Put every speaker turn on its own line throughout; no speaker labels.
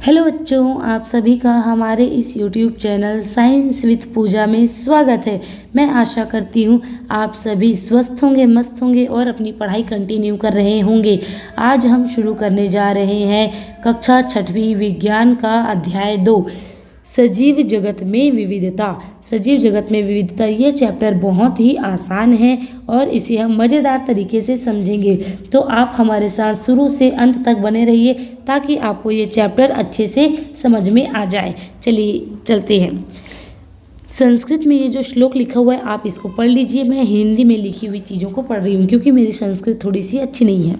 Hello बच्चों, आप सभी का हमारे इस YouTube चैनल साइंस विद पूजा में स्वागत है। मैं आशा करती हूँ आप सभी स्वस्थ होंगे, मस्त होंगे और अपनी पढ़ाई कंटिन्यू कर रहे होंगे। आज हम शुरू करने जा रहे हैं कक्षा 6वीं विज्ञान का अध्याय 2, सजीव जगत में विविधता। सजीव जगत में विविधता ये चैप्टर बहुत ही आसान है और इसे हम मज़ेदार तरीके से समझेंगे। तो आप हमारे साथ शुरू से अंत तक बने रहिए ताकि आपको ये चैप्टर अच्छे से समझ में आ जाए। चलिए चलते हैं। संस्कृत में ये जो श्लोक लिखा हुआ है आप इसको पढ़ लीजिए। मैं हिंदी में लिखी हुई चीज़ों को पढ़ रही हूँ क्योंकि मेरी संस्कृत थोड़ी सी अच्छी नहीं है।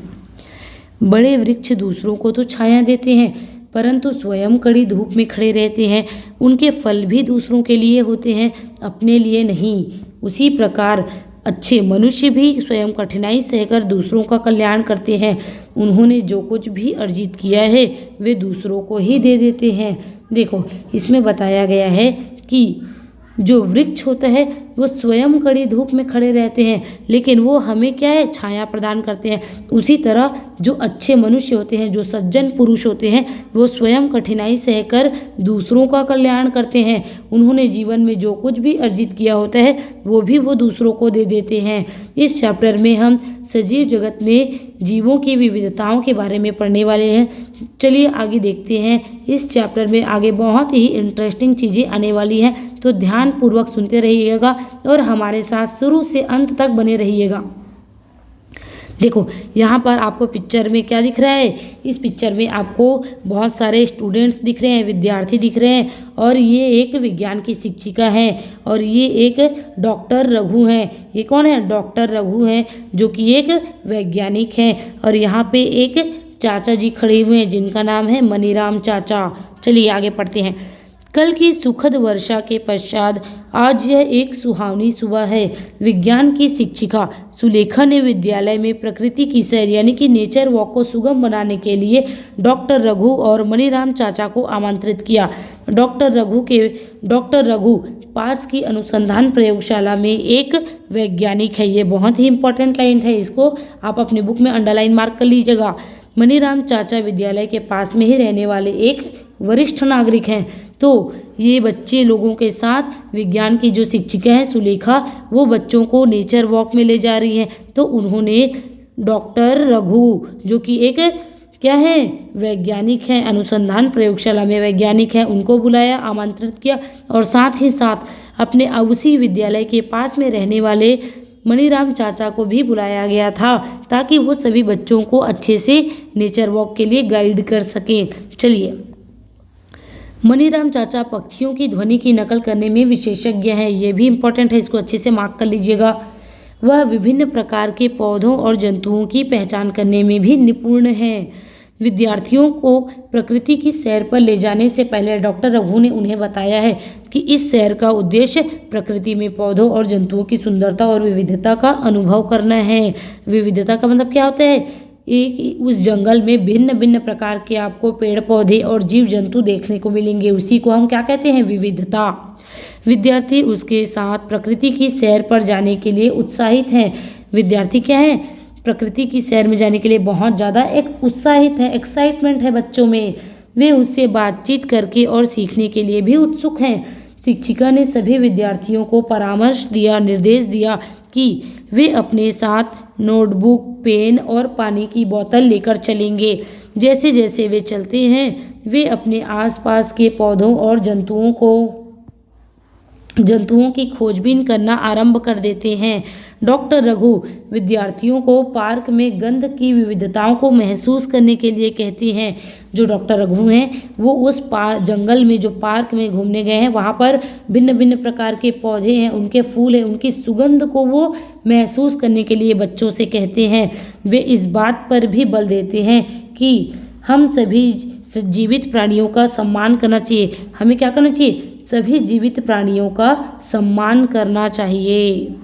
बड़े वृक्ष दूसरों को तो छाया देते हैं परंतु स्वयं कड़ी धूप में खड़े रहते हैं। उनके फल भी दूसरों के लिए होते हैं, अपने लिए नहीं। उसी प्रकार अच्छे मनुष्य भी स्वयं कठिनाई सहकर दूसरों का कल्याण करते हैं। उन्होंने जो कुछ भी अर्जित किया है वे दूसरों को ही दे देते हैं। देखो, इसमें बताया गया है कि जो वृक्ष होता है वो स्वयं कड़ी धूप में खड़े रहते हैं लेकिन वो हमें क्या है, छाया प्रदान करते हैं। उसी तरह जो अच्छे मनुष्य होते हैं, जो सज्जन पुरुष होते हैं, वो स्वयं कठिनाई सहकर दूसरों का कल्याण करते हैं। उन्होंने जीवन में जो कुछ भी अर्जित किया होता है वो दूसरों को दे देते हैं। इस चैप्टर में हम सजीव जगत में जीवों की विविधताओं के बारे में पढ़ने वाले हैं। चलिए आगे देखते हैं। इस चैप्टर में आगे बहुत ही इंटरेस्टिंग चीज़ें आने वाली हैं, तो ध्यानपूर्वक सुनते रहिएगा और हमारे साथ शुरू से अंत तक बने रहिएगा। देखो, यहाँ पर आपको पिक्चर में क्या दिख रहा है? इस पिक्चर में आपको बहुत सारे स्टूडेंट्स दिख रहे हैं, विद्यार्थी दिख रहे हैं और ये एक विज्ञान की शिक्षिका है और ये एक डॉक्टर रघु हैं। ये कौन है? डॉक्टर रघु हैं जो कि एक वैज्ञानिक हैं। और यहाँ पे एक चाचा जी खड़े हुए हैं जिनका नाम है मनीराम चाचा। चलिए आगे पढ़ते हैं। कल की सुखद वर्षा के पश्चात आज यह एक सुहावनी सुबह है। विज्ञान की शिक्षिका सुलेखा ने विद्यालय में प्रकृति की सैर यानी कि नेचर वॉक को सुगम बनाने के लिए डॉक्टर रघु और मनीराम चाचा को आमंत्रित किया। डॉक्टर रघु पास की अनुसंधान प्रयोगशाला में एक वैज्ञानिक है। ये बहुत ही इंपॉर्टेंट लाइन है, इसको आप अपने बुक में अंडरलाइन मार्क कर लीजिएगा। मनीराम चाचा विद्यालय के पास में ही रहने वाले एक वरिष्ठ नागरिक हैं। तो ये बच्चे लोगों के साथ विज्ञान की जो शिक्षिका है सुलेखा, वो बच्चों को नेचर वॉक में ले जा रही हैं। तो उन्होंने डॉक्टर रघु जो कि एक क्या है, वैज्ञानिक हैं, अनुसंधान प्रयोगशाला में वैज्ञानिक हैं, उनको बुलाया, आमंत्रित किया और साथ ही साथ अपने उसी विद्यालय के पास में रहने वाले मनीराम चाचा को भी बुलाया गया था ताकि वो सभी बच्चों को अच्छे से नेचर वॉक के लिए गाइड कर सकें। चलिए, मनीराम चाचा पक्षियों की ध्वनि की नकल करने में विशेषज्ञ हैं। ये भी इम्पोर्टेंट है, इसको अच्छे से मार्क कर लीजिएगा। वह विभिन्न प्रकार के पौधों और जंतुओं की पहचान करने में भी निपुण हैं। विद्यार्थियों को प्रकृति की सैर पर ले जाने से पहले डॉक्टर रघु ने उन्हें बताया है कि इस सैर का उद्देश्य प्रकृति में पौधों और जंतुओं की सुंदरता और विविधता का अनुभव करना है। विविधता का मतलब क्या होता है? एक उस जंगल में भिन्न भिन्न प्रकार के आपको पेड़ पौधे और जीव जंतु देखने को मिलेंगे, उसी को हम क्या कहते हैं? विविधता। विद्यार्थी उसके साथ प्रकृति की सैर पर जाने के लिए उत्साहित हैं। विद्यार्थी क्या है? प्रकृति की सैर में जाने के लिए बहुत ज़्यादा एक उत्साहित है, एक्साइटमेंट है बच्चों में। वे उससे बातचीत करके और सीखने के लिए भी उत्सुक हैं। शिक्षिका ने सभी विद्यार्थियों को परामर्श दिया, निर्देश दिया कि वे अपने साथ नोटबुक, पेन और पानी की बोतल लेकर चलेंगे। जैसे जैसे वे चलते हैं वे अपने आसपास के पौधों और जंतुओं की खोजबीन करना आरंभ कर देते हैं। डॉक्टर रघु विद्यार्थियों को पार्क में गंध की विविधताओं को महसूस करने के लिए कहते हैं। जो डॉक्टर रघु हैं वो उस जंगल में जो पार्क में घूमने गए हैं वहाँ पर भिन्न भिन्न प्रकार के पौधे हैं, उनके फूल हैं, उनकी सुगंध को वो महसूस करने के लिए बच्चों से कहते हैं। वे इस बात पर भी बल देते हैं कि हम सभी जीवित प्राणियों का सम्मान करना चाहिए। हमें क्या करना चाहिए? सभी जीवित प्राणियों का सम्मान करना चाहिए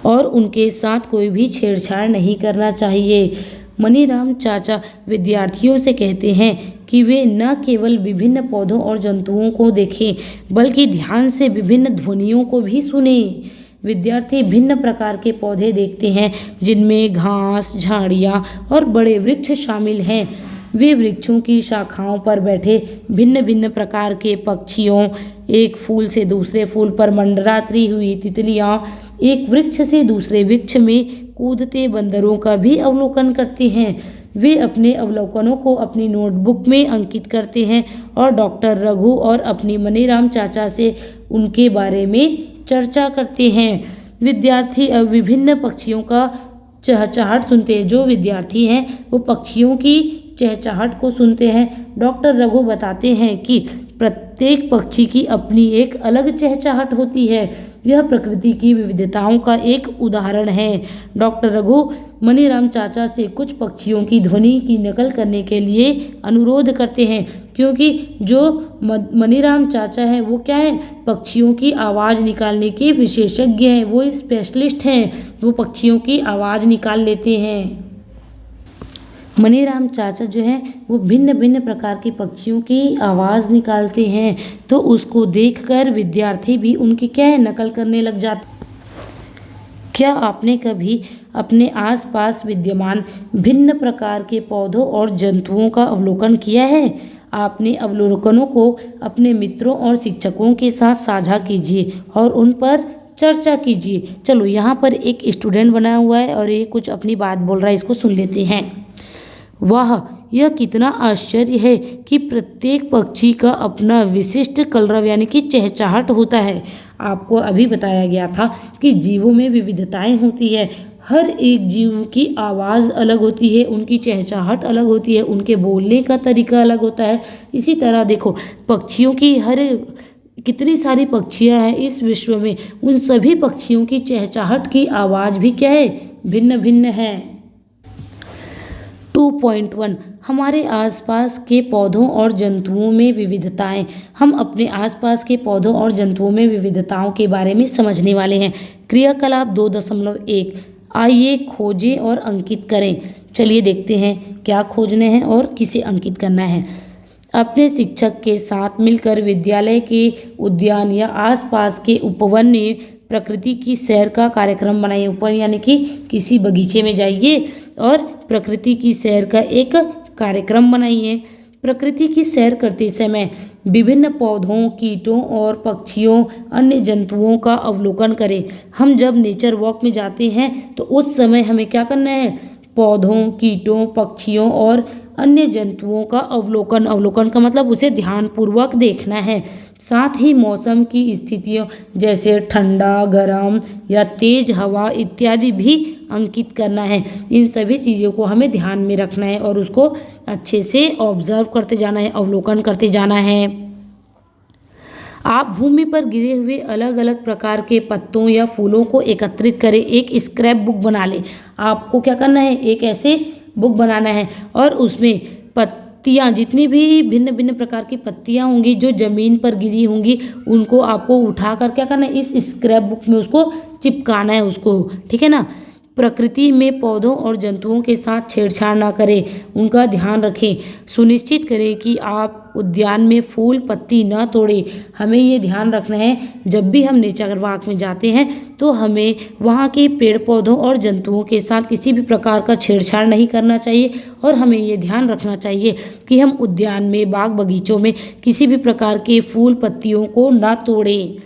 और उनके साथ कोई भी छेड़छाड़ नहीं करना चाहिए। मनीराम चाचा विद्यार्थियों से कहते हैं कि वे न केवल विभिन्न पौधों और जंतुओं को देखें बल्कि ध्यान से विभिन्न ध्वनियों को भी सुनें। विद्यार्थी भिन्न प्रकार के पौधे देखते हैं जिनमें घास, झाड़ियाँ और बड़े वृक्ष शामिल हैं। वे वृक्षों की शाखाओं पर बैठे भिन्न भिन्न प्रकार के पक्षियों, एक फूल से दूसरे फूल पर मंडराती हुई तितलियां, एक वृक्ष से दूसरे वृक्ष में कूदते बंदरों का भी अवलोकन करते हैं। वे अपने अवलोकनों को अपनी नोटबुक में अंकित करते हैं और डॉक्टर रघु और अपनी मनीराम चाचा से उनके बारे में चर्चा करते हैं। विद्यार्थी विभिन्न पक्षियों का चहचहाट सुनते हैं। जो विद्यार्थी हैं वो पक्षियों की चहचहाट को सुनते हैं। डॉक्टर रघु बताते हैं कि प्रत्येक पक्षी की अपनी एक अलग चहचहाट होती है। यह प्रकृति की विविधताओं का एक उदाहरण है। डॉक्टर रघु मनीराम चाचा से कुछ पक्षियों की ध्वनि की नकल करने के लिए अनुरोध करते हैं, क्योंकि जो मनीराम चाचा है वो क्या है, पक्षियों की आवाज़ निकालने के विशेषज्ञ हैं, वो स्पेशलिस्ट हैं, वो पक्षियों की आवाज़ निकाल लेते हैं। मनीराम चाचा जो है वो भिन्न भिन्न प्रकार के पक्षियों की आवाज़ निकालते हैं, तो उसको देखकर विद्यार्थी भी उनकी क्या है, नकल करने लग जाते। क्या आपने कभी अपने आसपास विद्यमान भिन्न प्रकार के पौधों और जंतुओं का अवलोकन किया है? आपने अवलोकनों को अपने मित्रों और शिक्षकों के साथ साझा कीजिए और उन पर चर्चा कीजिए। चलो यहाँ पर एक स्टूडेंट बना हुआ है और ये कुछ अपनी बात बोल रहा है, इसको सुन लेते हैं। वाह, यह कितना आश्चर्य है कि प्रत्येक पक्षी का अपना विशिष्ट कलरव यानी कि चहचहाट होता है। आपको अभी बताया गया था कि जीवों में विविधताएं होती है। हर एक जीव की आवाज़ अलग होती है, उनकी चहचहाट अलग होती है, उनके बोलने का तरीका अलग होता है। इसी तरह देखो, पक्षियों की कितनी सारी पक्षियाँ हैं इस विश्व में, उन सभी पक्षियों की चहचहाट की आवाज़ भी क्या है, भिन्न भिन्न है। 2.1 हमारे आसपास के पौधों और जंतुओं में विविधताएं। हम अपने आसपास के पौधों और जंतुओं में विविधताओं के बारे में समझने वाले हैं। क्रियाकलाप 2.1 आइए खोजें और अंकित करें। चलिए देखते हैं क्या खोजने हैं और किसे अंकित करना है। अपने शिक्षक के साथ मिलकर विद्यालय के उद्यान या आसपास के उपवन में प्रकृति की सैर का कार्यक्रम बनाइए। उपवन यानी कि किसी बगीचे में जाइए और प्रकृति की सैर का एक कार्यक्रम बनाइए। प्रकृति की सैर करते समय विभिन्न पौधों, कीटों और पक्षियों, अन्य जंतुओं का अवलोकन करें। हम जब नेचर वॉक में जाते हैं तो उस समय हमें क्या करना है, पौधों, कीटों, पक्षियों और अन्य जंतुओं का अवलोकन का मतलब उसे ध्यानपूर्वक देखना है। साथ ही मौसम की स्थितियों जैसे ठंडा, गर्म या तेज हवा इत्यादि भी अंकित करना है। इन सभी चीज़ों को हमें ध्यान में रखना है और उसको अच्छे से ऑब्जर्व करते जाना है, अवलोकन करते जाना है। आप भूमि पर गिरे हुए अलग अलग प्रकार के पत्तों या फूलों को एकत्रित करें, एक स्क्रैप बुक बना लें। आपको क्या करना है, एक ऐसे बुक बनाना है और उसमें पत्तियाँ, जितनी भी भिन्न भिन्न प्रकार की पत्तियाँ होंगी जो ज़मीन पर गिरी होंगी, उनको आपको उठाकर क्या करना है, इस स्क्रैप बुक में उसको चिपकाना है उसको, ठीक है ना। प्रकृति में पौधों और जंतुओं के साथ छेड़छाड़ ना करें, उनका ध्यान रखें। सुनिश्चित करें कि आप उद्यान में फूल पत्ती ना तोड़ें। हमें ये ध्यान रखना है, जब भी हम नेचर वॉक में जाते हैं तो हमें वहाँ के पेड़ पौधों और जंतुओं के साथ किसी भी प्रकार का छेड़छाड़ नहीं करना चाहिए और हमें ये ध्यान रखना चाहिए कि हम उद्यान में, बाग बगीचों में किसी भी प्रकार के फूल पत्तियों को ना तोड़ें।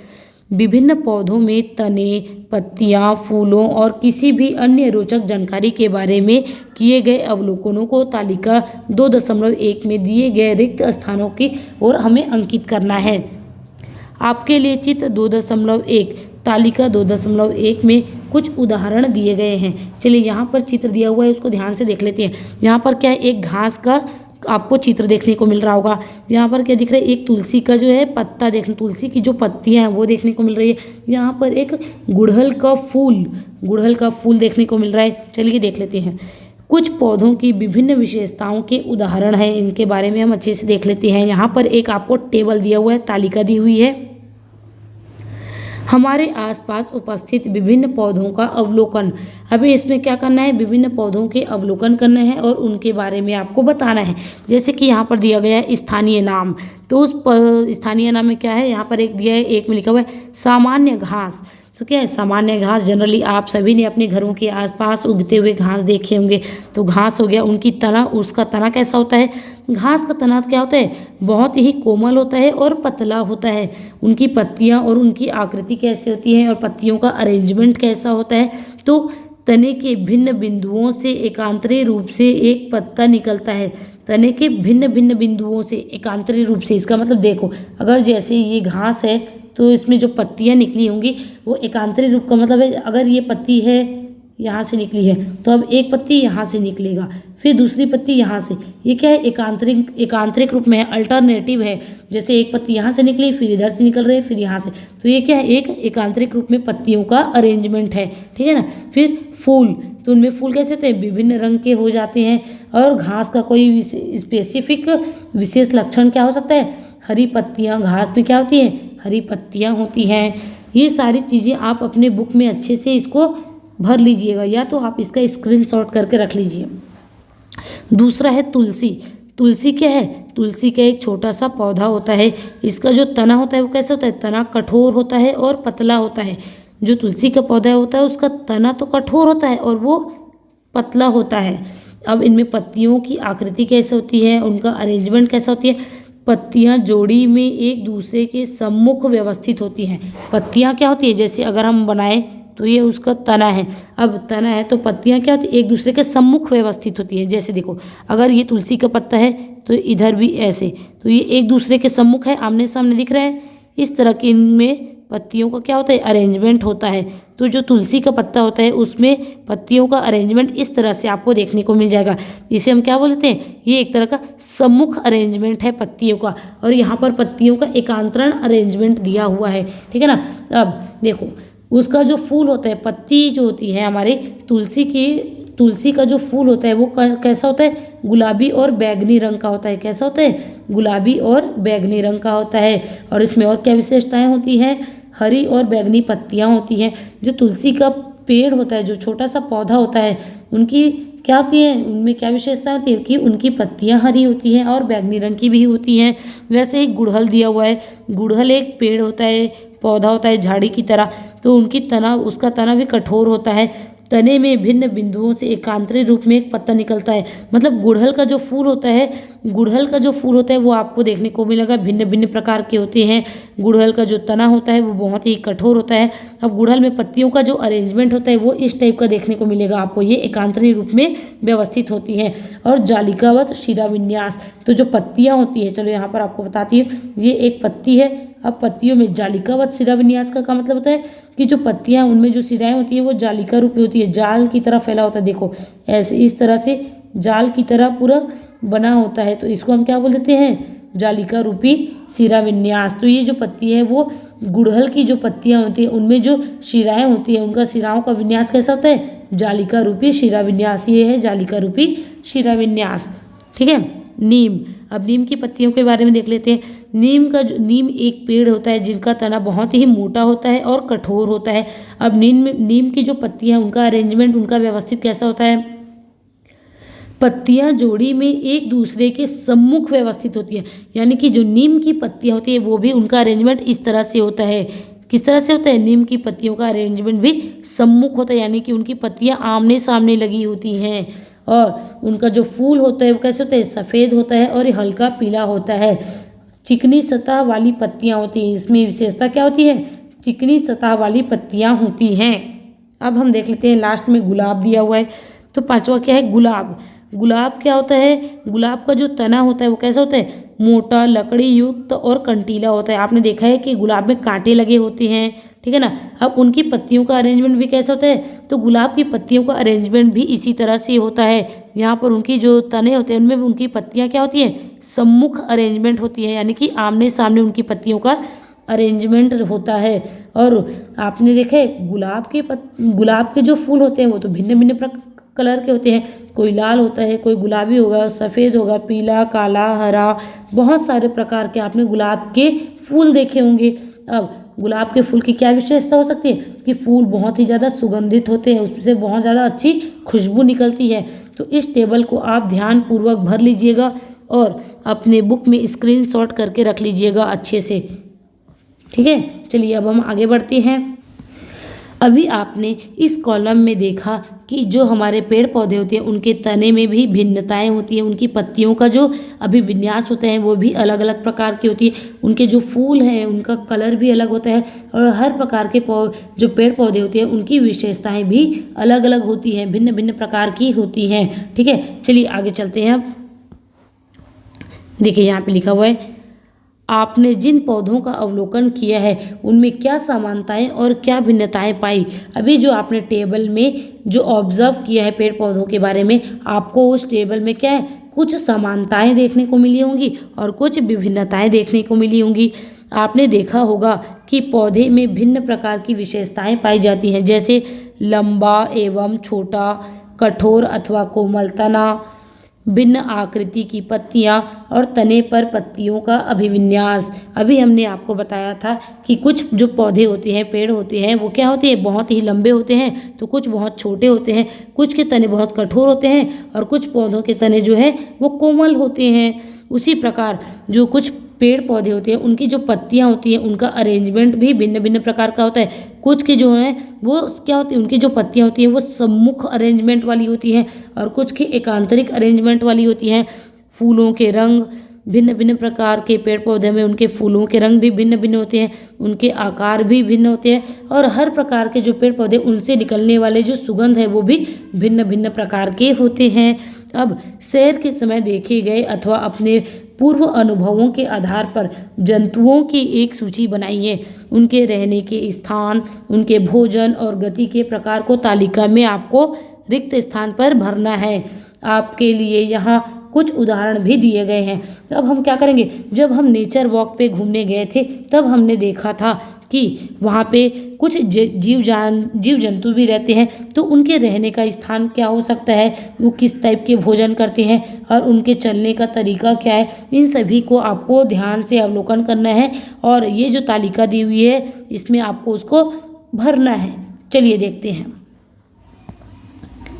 विभिन्न पौधों में तने, पत्तियां, फूलों और किसी भी अन्य रोचक जानकारी के बारे में किए गए अवलोकनों को तालिका 2.1 में दिए गए रिक्त स्थानों की ओर हमें अंकित करना है। आपके लिए चित्र 2.1 तालिका 2.1 में कुछ उदाहरण दिए गए हैं। चलिए यहाँ पर चित्र दिया हुआ है, उसको ध्यान से देख लेते हैं। यहाँ पर क्या है, एक घास का आपको चित्र देखने को मिल रहा होगा। यहाँ पर क्या दिख रहा है, एक तुलसी का जो है पत्ता देखने, तुलसी की जो पत्तियां हैं वो देखने को मिल रही है। यहाँ पर एक गुड़हल का फूल देखने को मिल रहा है। चलिए देख लेते हैं। कुछ पौधों की विभिन्न विशेषताओं के उदाहरण हैं, इनके बारे में हम अच्छे से देख लेते हैं। यहाँ पर एक आपको टेबल दिया हुआ है, तालिका दी हुई है। हमारे आसपास उपस्थित विभिन्न पौधों का अवलोकन। अभी इसमें क्या करना है, विभिन्न पौधों के अवलोकन करना है और उनके बारे में आपको बताना है। जैसे कि यहाँ पर दिया गया है स्थानीय नाम, तो उस स्थानीय नाम में क्या है, यहाँ पर एक दिया है, एक में लिखा हुआ है सामान्य घास। तो क्या है, सामान्य घास जनरली आप सभी ने अपने घरों के आसपास उगते हुए घास देखे होंगे। तो घास हो गया, उनकी तना, उसका तना कैसा होता है, घास का तना क्या होता है, बहुत ही कोमल होता है और पतला होता है। उनकी पत्तियां और उनकी आकृति कैसी होती है और पत्तियों का अरेंजमेंट कैसा होता है, तो तने के भिन्न बिंदुओं से एकांतरी रूप से एक पत्ता निकलता है। तने के भिन्न भिन्न बिंदुओं से एकांतरी रूप से, इसका मतलब देखो, अगर जैसे ये घास है तो इसमें जो पत्तियां निकली होंगी वो एकांतरी रूप का मतलब है, अगर ये पत्ती है यहाँ से निकली है तो अब एक पत्ती यहाँ से निकलेगा, फिर दूसरी पत्ती यहाँ से, ये क्या है, एकांतरिक रूप में है, अल्टरनेटिव है। जैसे एक पत्ती यहाँ से निकली, फिर इधर से निकल रही है, फिर यहाँ से, तो ये क्या है, एक एकांतरिक रूप में पत्तियों का अरेंजमेंट है, ठीक है ना। फिर फूल, तो उनमें फूल कैसे होते हैं, विभिन्न रंग के हो जाते हैं। और घास का कोई स्पेसिफिक विशेष लक्षण क्या हो सकता है, हरी पत्तियाँ, घास में क्या होती है, हरी पत्तियाँ होती हैं। ये सारी चीज़ें आप अपने बुक में अच्छे से इसको भर लीजिएगा, या तो आप इसका स्क्रीनशॉट करके रख लीजिए। दूसरा है तुलसी। तुलसी क्या है, तुलसी का एक छोटा सा पौधा होता है। इसका जो तना होता है वो कैसा होता है, तना कठोर होता है और पतला होता है। जो तुलसी का पौधा होता है उसका तना तो कठोर होता है और वो पतला होता है। अब इनमें पत्तियों की आकृति कैसे होती है, उनका अरेंजमेंट कैसा होती है, पत्तियां जोड़ी में एक दूसरे के सम्मुख व्यवस्थित होती हैं। पत्तियां क्या होती है, जैसे अगर हम बनाए तो ये उसका तना है, अब तना है तो पत्तियां क्या होती है, एक दूसरे के सम्मुख व्यवस्थित होती है। जैसे देखो, अगर ये तुलसी का पत्ता है तो इधर भी ऐसे, तो ये एक दूसरे के सम्मुख है, आमने सामने दिख रहे हैं। इस तरह के इनमें पत्तियों का क्या होता है, अरेंजमेंट होता है। तो जो तुलसी का पत्ता होता है उसमें पत्तियों का अरेंजमेंट इस तरह से आपको देखने को मिल जाएगा। इसे हम क्या बोलते हैं, ये एक तरह का सम्मुख अरेंजमेंट है पत्तियों का, और यहाँ पर पत्तियों का एकांतरण अरेंजमेंट दिया हुआ है, ठीक है ना। अब देखो, उसका जो फूल होता है, पत्ती जो होती है हमारे तुलसी का जो फूल होता है वो कैसा होता है, गुलाबी और बैगनी रंग का होता है। कैसा होता है, गुलाबी और बैगनी रंग का होता है। और इसमें और क्या विशेषताएं होती हैं, हरी और बैगनी पत्तियां होती हैं। जो तुलसी का पेड़ होता है, जो छोटा सा पौधा होता है, उनकी क्या होती है, उनमें क्या विशेषता होती है कि उनकी पत्तियां हरी होती हैं और बैगनी रंग की भी होती हैं। वैसे ही गुड़हल दिया हुआ है, गुड़हल एक पेड़ होता है, पौधा होता है झाड़ी की तरह, तो उसका तना भी कठोर होता है। तने में भिन्न बिंदुओं से एकांतरी रूप में एक पत्ता निकलता है। मतलब गुड़हल का जो फूल होता है वो आपको देखने को मिलेगा, भिन्न भिन्न प्रकार के होते हैं। गुड़हल का जो तना होता है वो बहुत ही कठोर होता है। अब गुड़हल में पत्तियों का जो अरेंजमेंट होता है वो इस टाइप का देखने को मिलेगा आपको, ये एकांतरी रूप में व्यवस्थित होती हैं। और जालिकावत शिरा विन्यास, तो जो पत्तियां होती है, चलो यहाँ पर आपको बताती हूँ, ये एक पत्ती है। अब पत्तियों में जालिकावत शिरा विन्यास का मतलब होता है कि जो पत्तियां, उनमें जो शिराएं होती है वो जालिका रूप होती है, जाल की तरह फैला होता है। देखो ऐसे, इस तरह से जाल की तरह पूरा बना होता है, तो इसको हम क्या बोल देते हैं, जालिका रूपी शिरा विन्यास। तो ये जो पत्ती है वो गुड़हल की जो पत्तियां होती है उनमें जो शिराएं होती है, उनका शिराओं का विन्यास कैसा होता है, जालिका रूपी शिरा विन्यास। ये है जालिका रूपी शिरा विन्यास, ठीक है। नीम, अब नीम की पत्तियों के बारे में देख लेते हैं। नीम एक पेड़ होता है जिनका तना बहुत ही मोटा होता है और कठोर होता है। अब नीम की जो पत्तियां, उनका अरेंजमेंट, उनका व्यवस्थित कैसा होता है, पत्तियां जोड़ी में एक दूसरे के सम्मुख व्यवस्थित होती है। यानी कि जो नीम की पत्तियां होती है वो भी, उनका अरेंजमेंट इस तरह से होता है। किस तरह से होता है, नीम की पत्तियों का अरेंजमेंट भी सम्मुख होता है, यानी कि उनकी पत्तियां आमने सामने लगी होती हैं। और उनका जो फूल होता है वो कैसे होता है, सफ़ेद होता है और हल्का पीला होता है। चिकनी सतह वाली पत्तियां होती हैं, इसमें विशेषता क्या होती है, चिकनी सतह वाली पत्तियां होती हैं। अब हम देख लेते हैं, लास्ट में गुलाब दिया हुआ है। तो पांचवा क्या है, गुलाब। गुलाब क्या होता है, गुलाब का जो तना होता है वो कैसा होता है, मोटा, लकड़ी युक्त और कंटीला होता है। आपने देखा है कि गुलाब में कांटे लगे होते हैं, ठीक है ना। अब उनकी पत्तियों का अरेंजमेंट भी कैसा होता है, तो गुलाब की पत्तियों का अरेंजमेंट भी इसी तरह से होता है। यहाँ पर उनकी जो तने होते हैं उनमें उनकी पत्तियाँ क्या होती हैं, सम्मुख अरेंजमेंट होती है, यानी कि आमने सामने उनकी पत्तियों का अरेंजमेंट होता है। और आपने देखा है गुलाब के जो फूल होते हैं वो तो भिन्न भिन्न कलर के होते हैं, कोई लाल होता है, कोई गुलाबी होगा, सफ़ेद होगा, पीला, काला, हरा, बहुत सारे प्रकार के आपने गुलाब के फूल देखे होंगे। अब गुलाब के फूल की क्या विशेषता हो सकती है कि फूल बहुत ही ज़्यादा सुगंधित होते हैं, उससे बहुत ज़्यादा अच्छी खुशबू निकलती है। तो इस टेबल को आप ध्यानपूर्वक भर लीजिएगा और अपने बुक में स्क्रीनशॉट करके रख लीजिएगा अच्छे से, ठीक है। चलिए अब हम आगे बढ़ते हैं। अभी आपने इस कॉलम में देखा कि जो हमारे पेड़ पौधे होते हैं उनके तने में भी भिन्नताएं होती हैं, उनकी पत्तियों का जो अभिविन्यास होता है वो भी अलग अलग प्रकार की होती है, उनके जो फूल हैं उनका कलर भी अलग होता है और हर प्रकार के जो पेड़ पौधे होते हैं उनकी विशेषताएं भी अलग अलग होती हैं, भिन्न भिन्न प्रकार की होती हैं। ठीक है, चलिए आगे चलते हैं। अब देखिए यहाँ पे लिखा हुआ है, आपने जिन पौधों का अवलोकन किया है उनमें क्या समानताएं और क्या भिन्नताएं पाई। अभी जो आपने टेबल में जो ऑब्जर्व किया है पेड़ पौधों के बारे में, आपको उस टेबल में क्या है, कुछ समानताएं देखने को मिली होंगी और कुछ विभिन्नताएं देखने को मिली होंगी। आपने देखा होगा कि पौधे में भिन्न प्रकार की विशेषताएं पाई जाती हैं, जैसे लंबा एवं छोटा, कठोर अथवा कोमल तना, भिन्न आकृति की पत्तियां और तने पर पत्तियों का अभिविन्यास। अभी हमने आपको बताया था कि कुछ जो पौधे होते हैं, पेड़ होते हैं, वो क्या होते हैं, बहुत ही लंबे होते हैं तो कुछ बहुत छोटे होते हैं, कुछ के तने बहुत कठोर होते हैं और कुछ पौधों के तने जो हैं वो कोमल होते हैं। उसी प्रकार जो कुछ पेड़ पौधे होते हैं उनकी जो पत्तियां होती हैं उनका अरेंजमेंट भी भिन्न भिन्न प्रकार का होता है। कुछ के जो हैं वो क्या होती है, उनकी जो पत्तियां होती हैं वो सम्मुख अरेंजमेंट वाली होती हैं और कुछ की एकांतरिक अरेंजमेंट वाली होती हैं। फूलों के रंग, भिन्न भिन्न प्रकार के पेड़ पौधे में उनके फूलों के रंग भी भिन्न भिन्न होते हैं, उनके आकार भी भिन्न होते हैं और हर प्रकार के जो पेड़ पौधे उनसे निकलने वाले जो सुगंध है वो भी भिन्न भिन्न प्रकार के होते हैं। अब सैर के समय देखे गए अथवा अपने पूर्व अनुभवों के आधार पर जंतुओं की एक सूची बनाइए। उनके रहने के स्थान, उनके भोजन और गति के प्रकार को तालिका में आपको रिक्त स्थान पर भरना है। आपके लिए यहाँ कुछ उदाहरण भी दिए गए हैं। अब हम क्या करेंगे, जब हम नेचर वॉक पे घूमने गए थे तब हमने देखा था कि वहाँ पे कुछ जीव जंतु भी रहते हैं, तो उनके रहने का स्थान क्या हो सकता है, वो किस टाइप के भोजन करते हैं और उनके चलने का तरीका क्या है, इन सभी को आपको ध्यान से अवलोकन करना है और ये जो तालिका दी हुई है इसमें आपको उसको भरना है। चलिए देखते हैं।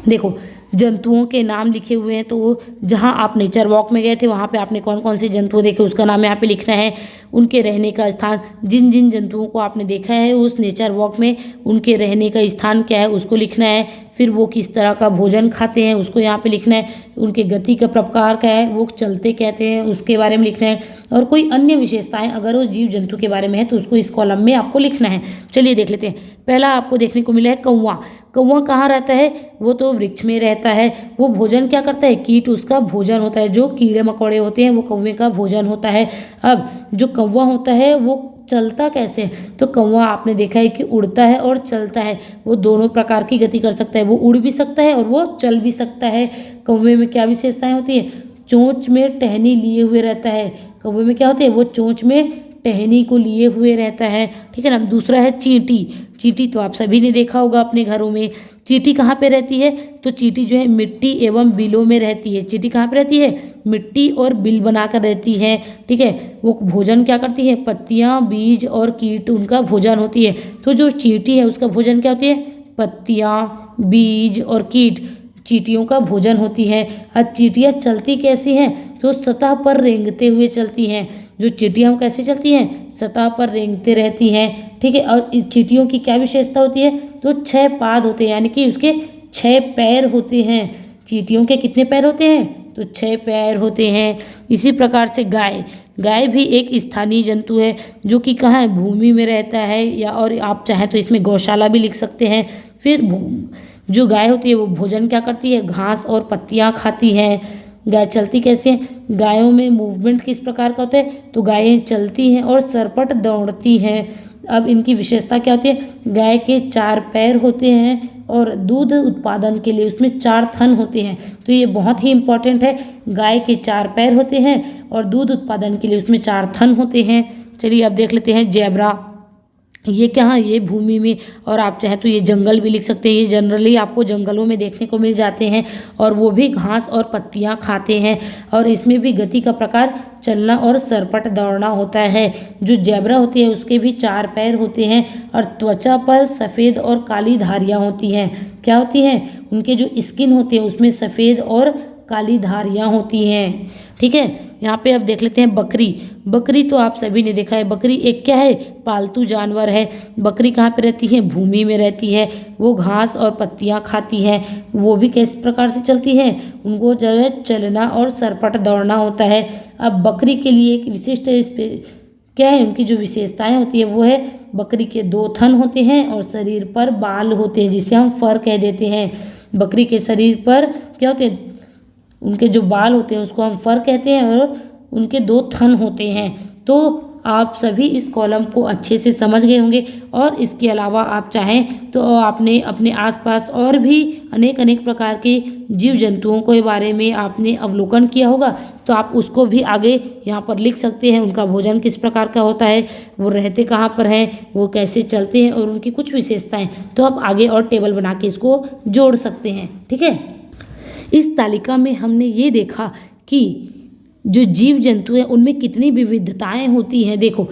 देखो जंतुओं के नाम लिखे हुए हैं, तो जहाँ आप नेचर वॉक में गए थे वहाँ पे आपने कौन कौन से जंतु देखे उसका नाम यहाँ पे लिखना है। उनके रहने का स्थान, जिन जिन जंतुओं को आपने देखा है उस नेचर वॉक में उनके रहने का स्थान क्या है उसको लिखना है। फिर वो किस तरह का भोजन खाते हैं उसको यहाँ पे लिखना है। उनके गति का प्रकार क्या है, वो चलते कहते हैं उसके बारे में लिखना है। और कोई अन्य विशेषताएं अगर उस जीव जंतु के बारे में है तो उसको इस कॉलम में आपको लिखना है। चलिए देख लेते हैं। पहला आपको देखने को मिला है कौवा। कौवा कहाँ रहता है, वो तो वृक्ष में रहता है। वो भोजन क्या करता है, कीट उसका भोजन होता है। जो कीड़े मकोड़े होते हैं वो कौवे का भोजन होता है। अब जो कौवा होता है वो चलता कैसे है, तो कौवा आपने देखा है कि उड़ता है और चलता है। वो दोनों प्रकार की गति कर सकता है, वो उड़ भी सकता है और वो चल भी सकता है। कौवे में क्या विशेषताएं होती है, चोंच में टहनी लिए हुए रहता है। कौवे में क्या होते हैं, वो चोंच में टहनी को लिए हुए रहता है। ठीक है ना। दूसरा है चींटी। चींटी तो आप सभी ने देखा होगा अपने घरों में। चींटी कहाँ पे रहती है, तो चींटी जो है मिट्टी एवं बिलों में रहती है। चींटी कहाँ पे रहती है, मिट्टी और बिल बनाकर रहती है। ठीक है। वो भोजन क्या करती है, पत्तियाँ, बीज और कीट उनका भोजन होती है। तो जो चींटी है उसका भोजन क्या होती है, पत्तियाँ, बीज और कीट चींटियों का भोजन होती है। अब चींटियाँ चलती कैसी हैं, तो सतह पर रेंगते हुए चलती हैं। जो चींटियाँ कैसे चलती हैं, सतह पर रेंगते रहती हैं। ठीक है। और इस चींटियों की क्या विशेषता होती है, तो 6 पाद होते हैं, यानी कि उसके 6 पैर होते हैं। चींटियों के कितने पैर होते हैं, तो 6 पैर होते हैं। इसी प्रकार से गाय। गाय भी एक स्थानीय जंतु है जो कि कहाँ है, भूमि में रहता है, या और आप चाहें तो इसमें गौशाला भी लिख सकते हैं। फिर जो गाय होती है वो भोजन क्या करती है, घास और पत्तियाँ खाती है। गाय चलती कैसे है, गायों में मूवमेंट किस प्रकार का होता है, तो गायें चलती हैं और सरपट दौड़ती हैं। अब इनकी विशेषता क्या होती है, गाय के 4 पैर होते हैं और दूध उत्पादन के लिए उसमें 4 थन होते हैं। तो ये बहुत ही इंपॉर्टेंट है, गाय के 4 पैर होते हैं और दूध उत्पादन के लिए उसमें 4 थन होते हैं। चलिए अब देख लेते हैं ज़ेबरा। ये क्या, ये भूमि में, और आप चाहे तो ये जंगल भी लिख सकते हैं। ये जनरली आपको जंगलों में देखने को मिल जाते हैं और वो भी घास और पत्तियां खाते हैं। और इसमें भी गति का प्रकार चलना और सरपट दौड़ना होता है। जो ज़ेबरा होती है उसके भी 4 पैर होते हैं और त्वचा पर सफ़ेद और काली धारियाँ होती हैं। क्या होती हैं, उनके जो स्किन होते हैं उसमें सफ़ेद और काली धारियाँ होती हैं। ठीक है, यहाँ पे अब देख लेते हैं बकरी। बकरी तो आप सभी ने देखा है, बकरी एक क्या है, पालतू जानवर है। बकरी कहाँ पे रहती है, भूमि में रहती है। वो घास और पत्तियाँ खाती है। वो भी किस प्रकार से चलती है, उनको जो है चलना और सरपट दौड़ना होता है। अब बकरी के लिए एक विशिष्ट क्या है, उनकी जो विशेषताएं होती है वो है, बकरी के 2 थन होते हैं और शरीर पर बाल होते हैं, जिसे हम फर कह देते हैं। बकरी के शरीर पर क्या होते हैं, उनके जो बाल होते हैं उसको हम फर कहते हैं, और उनके 2 थन होते हैं। तो आप सभी इस कॉलम को अच्छे से समझ गए होंगे। और इसके अलावा आप चाहें तो आपने अपने आसपास और भी अनेक प्रकार के जीव जंतुओं के बारे में आपने अवलोकन किया होगा, तो आप उसको भी आगे यहाँ पर लिख सकते हैं। उनका भोजन किस प्रकार का होता है, वो रहते कहाँ पर हैं, वो कैसे चलते हैं, और उनकी कुछ विशेषताएं, तो आप आगे और टेबल बना के इसको जोड़ सकते हैं। ठीक है, इस तालिका में हमने ये देखा कि जो जीव जंतु हैं उनमें कितनी विविधताएं होती हैं। देखो,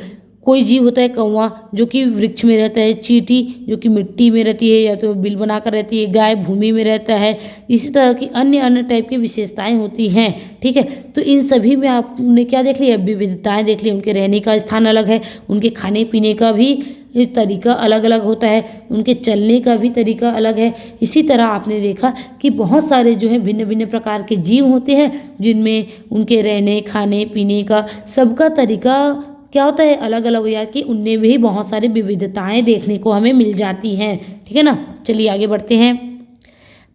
कोई जीव होता है कौवा, जो कि वृक्ष में रहता है। चींटी जो कि मिट्टी में रहती है या तो बिल बनाकर रहती है। गाय भूमि में रहता है। इसी तरह की अन्य टाइप की विशेषताएं होती हैं। ठीक है, तो इन सभी में आपने क्या देख लिया, विविधताएं देख ली। उनके रहने का स्थान अलग है, उनके खाने पीने का भी तरीका अलग अलग होता है, उनके चलने का भी तरीका अलग है। इसी तरह आपने देखा कि बहुत सारे जो है भिन्न भिन्न प्रकार के जीव होते हैं, जिनमें उनके रहने खाने पीने का सबका तरीका क्या होता है, अलग अलग हो जाता है, कि उनमें भी बहुत सारी विविधताएं देखने को हमें मिल जाती हैं। ठीक है ना, चलिए आगे बढ़ते हैं।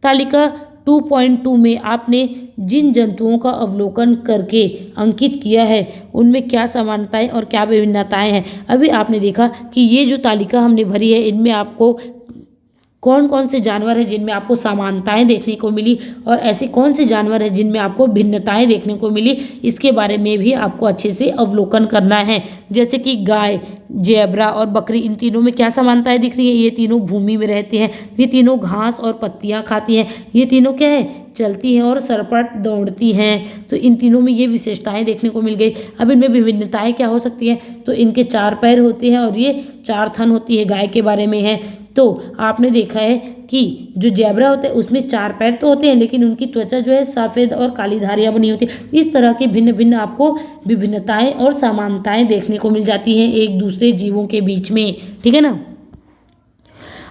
तालिका 2.2 में आपने जिन जंतुओं का अवलोकन करके अंकित किया है उनमें क्या समानताएं और क्या विभिन्नताएं हैं। अभी आपने देखा कि ये जो तालिका हमने भरी है, इनमें आपको कौन कौन से जानवर हैं जिनमें आपको समानताएं देखने को मिली, और ऐसे कौन से जानवर हैं जिनमें आपको भिन्नताएं देखने को मिली, इसके बारे में भी आपको अच्छे से अवलोकन करना है। जैसे कि गाय, जेब्रा और बकरी, इन तीनों में क्या समानताएं दिख रही है, ये तीनों भूमि में रहते हैं, ये तीनों घास और पत्तियां खाती हैं, ये तीनों क्या है, चलती हैं और सरपट दौड़ती हैं। तो इन तीनों में ये विशेषताएं देखने को मिल गई। अब इनमें विभिन्नताएं क्या हो सकती हैं, तो इनके 4 पैर होते हैं और ये 4 थन होती है। गाय के बारे में है तो आपने देखा है कि जो जेब्रा होता है उसमें 4 पैर तो होते हैं, लेकिन उनकी त्वचा जो है सफ़ेद और काली धारियाँ बनी होती है। इस तरह की भिन्न भिन्न आपको विभिन्नताएं और समानताएं देखने को मिल जाती हैं एक दूसरे जीवों के बीच में। ठीक है ना,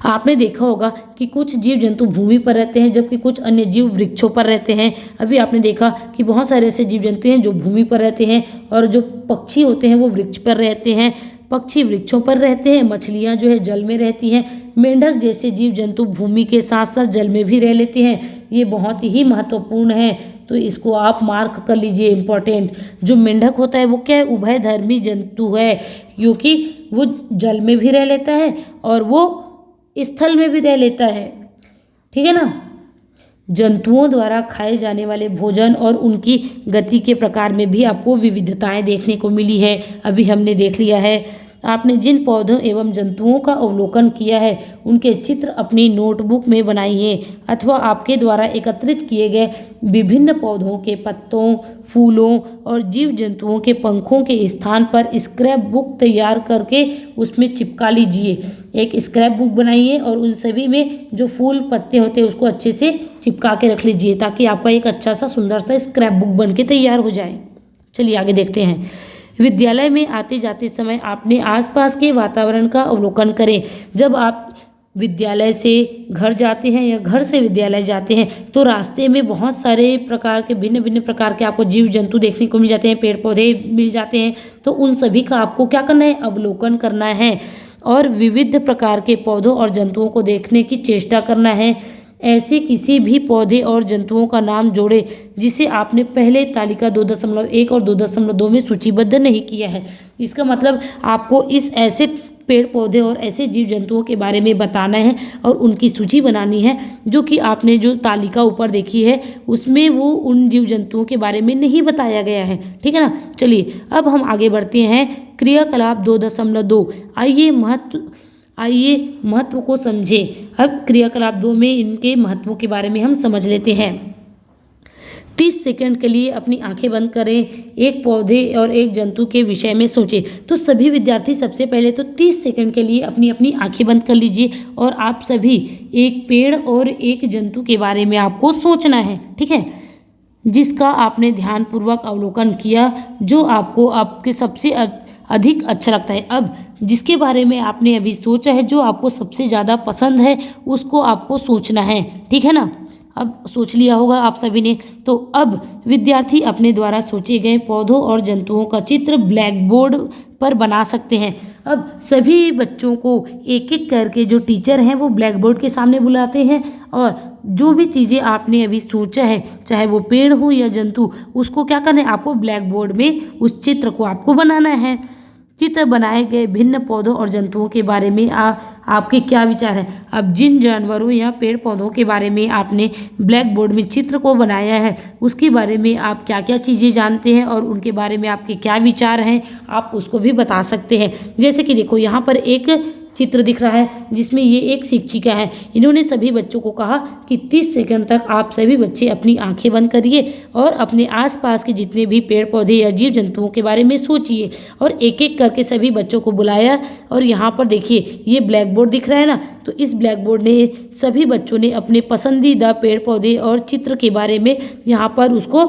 आपने देखा होगा कि कुछ जीव जंतु भूमि पर रहते हैं, जबकि कुछ अन्य जीव वृक्षों पर रहते हैं। अभी आपने देखा कि बहुत सारे ऐसे जीव जंतु हैं जो भूमि पर रहते हैं, और जो पक्षी होते हैं वो वृक्ष पर रहते हैं। पक्षी वृक्षों पर रहते हैं, मछलियाँ जो है जल में रहती हैं। मेंढक जैसे जीव जंतु भूमि के साथ साथ जल में भी रह लेते हैं। ये बहुत ही महत्वपूर्ण है, तो इसको आप मार्क कर लीजिए, इम्पोर्टेंट। जो मेंढक होता है वो क्या है, उभयधर्मी जंतु है, क्योंकि वो जल में भी रह लेता है और वो स्थल में भी रह लेता है। ठीक है ना, जंतुओं द्वारा खाए जाने वाले भोजन और उनकी गति के प्रकार में भी आपको विविधताएं देखने को मिली है। अभी हमने देख लिया है। आपने जिन पौधों एवं जंतुओं का अवलोकन किया है उनके चित्र अपनी नोटबुक में बनाइए, अथवा आपके द्वारा एकत्रित किए गए विभिन्न पौधों के पत्तों, फूलों और जीव जंतुओं के पंखों के स्थान पर स्क्रैप बुक तैयार करके उसमें चिपका लीजिए। एक स्क्रैप बुक बनाइए और उन सभी में जो फूल पत्ते होते हैं उसको अच्छे से चिपका के रख लीजिए, ताकि आपका एक अच्छा सा सुंदर सा स्क्रैप बुक बन के तैयार हो जाए। चलिए आगे देखते हैं। विद्यालय में आते जाते समय आपने आसपास के वातावरण का अवलोकन करें। जब आप विद्यालय से घर जाते हैं या घर से विद्यालय जाते हैं तो रास्ते में बहुत सारे प्रकार के भिन्न भिन्न प्रकार के आपको जीव जंतु देखने को मिल जाते हैं, पेड़ पौधे मिल जाते हैं। तो उन सभी का आपको क्या करना है, अवलोकन करना है और विविध प्रकार के पौधों और जंतुओं को देखने की चेष्टा करना है। ऐसे किसी भी पौधे और जंतुओं का नाम जोड़े जिसे आपने पहले तालिका 2.1 और 2.2 में सूचीबद्ध नहीं किया है। इसका मतलब आपको इस ऐसे पेड़ पौधे और ऐसे जीव जंतुओं के बारे में बताना है और उनकी सूची बनानी है, जो कि आपने जो तालिका ऊपर देखी है उसमें वो उन जीव जंतुओं के बारे में नहीं बताया गया है। ठीक है ना, चलिए अब हम आगे बढ़ते हैं। क्रियाकलाप 2.2 आइए महत्व को समझें। अब क्रियाकलाप 2 में इनके महत्वों के बारे में हम समझ लेते हैं। 30 सेकंड के लिए अपनी आंखें बंद करें, एक पौधे और एक जंतु के विषय में सोचें। तो सभी विद्यार्थी सबसे पहले तो 30 सेकंड के लिए अपनी अपनी आंखें बंद कर लीजिए और आप सभी एक पेड़ और एक जंतु के बारे में आपको सोचना है। ठीक है, जिसका आपने ध्यानपूर्वक अवलोकन किया, जो आपको आपके सबसे अधिक अच्छा लगता है। अब जिसके बारे में आपने अभी सोचा है, जो आपको सबसे ज़्यादा पसंद है, उसको आपको सोचना है, ठीक है ना। अब सोच लिया होगा आप सभी ने। तो अब विद्यार्थी अपने द्वारा सोचे गए पौधों और जंतुओं का चित्र ब्लैक बोर्ड पर बना सकते हैं। अब सभी बच्चों को एक एक करके जो टीचर हैं वो ब्लैक बोर्ड के सामने बुलाते हैं और जो भी चीज़ें आपने अभी सोचा है, चाहे वो पेड़ हो या जंतु, उसको क्या करना है, आपको ब्लैक बोर्ड में उस चित्र को आपको बनाना है। चित्र बनाए गए भिन्न पौधों और जंतुओं के बारे में आपके क्या विचार हैं। अब जिन जानवरों या पेड़ पौधों के बारे में आपने ब्लैक बोर्ड में चित्र को बनाया है, उसके बारे में आप क्या क्या चीज़ें जानते हैं और उनके बारे में आपके क्या विचार हैं, आप उसको भी बता सकते हैं। जैसे कि देखो, यहाँ पर एक चित्र दिख रहा है जिसमें ये एक शिक्षिका है। इन्होंने सभी बच्चों को कहा कि 30 सेकंड तक आप सभी बच्चे अपनी आंखें बंद करिए और अपने आसपास के जितने भी पेड़ पौधे या जीव जंतुओं के बारे में सोचिए, और एक एक करके सभी बच्चों को बुलाया। और यहाँ पर देखिए, ये ब्लैक बोर्ड दिख रहा है ना, तो इस ब्लैक बोर्ड ने सभी बच्चों ने अपने पसंदीदा पेड़ पौधे और चित्र के बारे में यहाँ पर उसको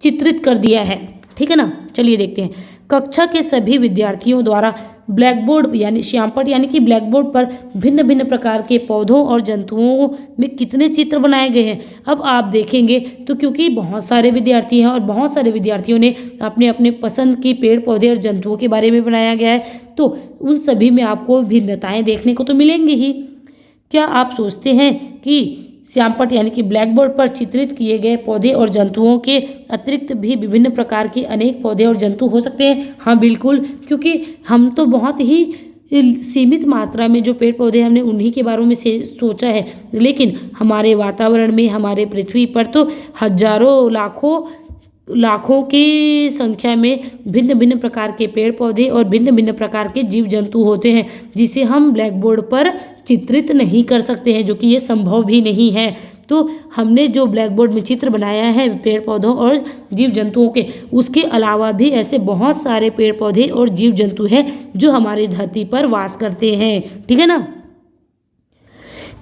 चित्रित कर दिया है, ठीक है ना। चलिए देखते हैं। कक्षा के सभी विद्यार्थियों द्वारा ब्लैक बोर्ड यानी श्यामपट्ट यानी कि ब्लैक बोर्ड पर भिन्न भिन्न प्रकार के पौधों और जंतुओं में कितने चित्र बनाए गए हैं। अब आप देखेंगे तो क्योंकि बहुत सारे विद्यार्थी हैं और बहुत सारे विद्यार्थियों ने अपने अपने पसंद की पेड़ पौधे और जंतुओं के बारे में बनाया गया है, तो उन सभी में आपको भिन्नताएं देखने को तो मिलेंगी ही। क्या आप सोचते हैं कि श्यामपट्ट यानी कि ब्लैक बोर्ड पर चित्रित किए गए पौधे और जंतुओं के अतिरिक्त भी विभिन्न प्रकार के अनेक पौधे और जंतु हो सकते हैं? हाँ बिल्कुल, क्योंकि हम तो बहुत ही सीमित मात्रा में जो पेड़ पौधे हमने उन्हीं के बारे में से सोचा है, लेकिन हमारे वातावरण में, हमारे पृथ्वी पर तो हजारों लाखों की संख्या में भिन्न भिन्न प्रकार के पेड़ पौधे और भिन्न भिन्न प्रकार के जीव जंतु होते हैं, जिसे हम ब्लैक बोर्ड पर चित्रित नहीं कर सकते हैं, जो कि ये संभव भी नहीं है। तो हमने जो ब्लैक बोर्ड में चित्र बनाया है पेड़ पौधों और जीव जंतुओं के, उसके अलावा भी ऐसे बहुत सारे पेड़ पौधे और जीव जंतु हैं जो हमारी धरती पर वास करते हैं, ठीक है ना।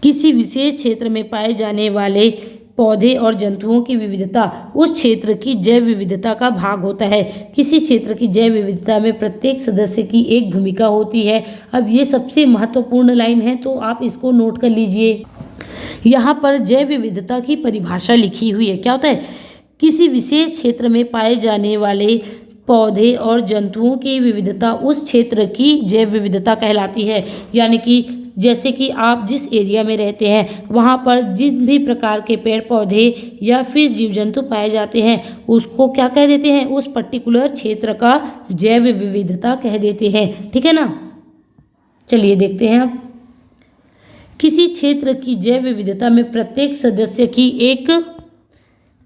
किसी विशेष क्षेत्र में पाए जाने वाले पौधे और जंतुओं की विविधता उस क्षेत्र की जैव विविधता का भाग होता है। किसी क्षेत्र की जैव विविधता में प्रत्येक सदस्य की एक भूमिका होती है। अब ये सबसे महत्वपूर्ण लाइन है, तो आप इसको नोट कर लीजिए। यहाँ पर जैव विविधता की परिभाषा लिखी हुई है। क्या होता है? किसी विशेष क्षेत्र में पाए जाने वाले पौधे और जंतुओं की विविधता उस क्षेत्र की जैव विविधता कहलाती है। यानी कि जैसे कि आप जिस एरिया में रहते हैं, वहाँ पर जिन भी प्रकार के पेड़ पौधे या फिर जीव जंतु पाए जाते हैं, उसको क्या कह देते हैं? उस पर्टिकुलर क्षेत्र का जैव विविधता कह देते हैं, ठीक है ना। चलिए देखते हैं अब। किसी क्षेत्र की जैव विविधता में प्रत्येक सदस्य की एक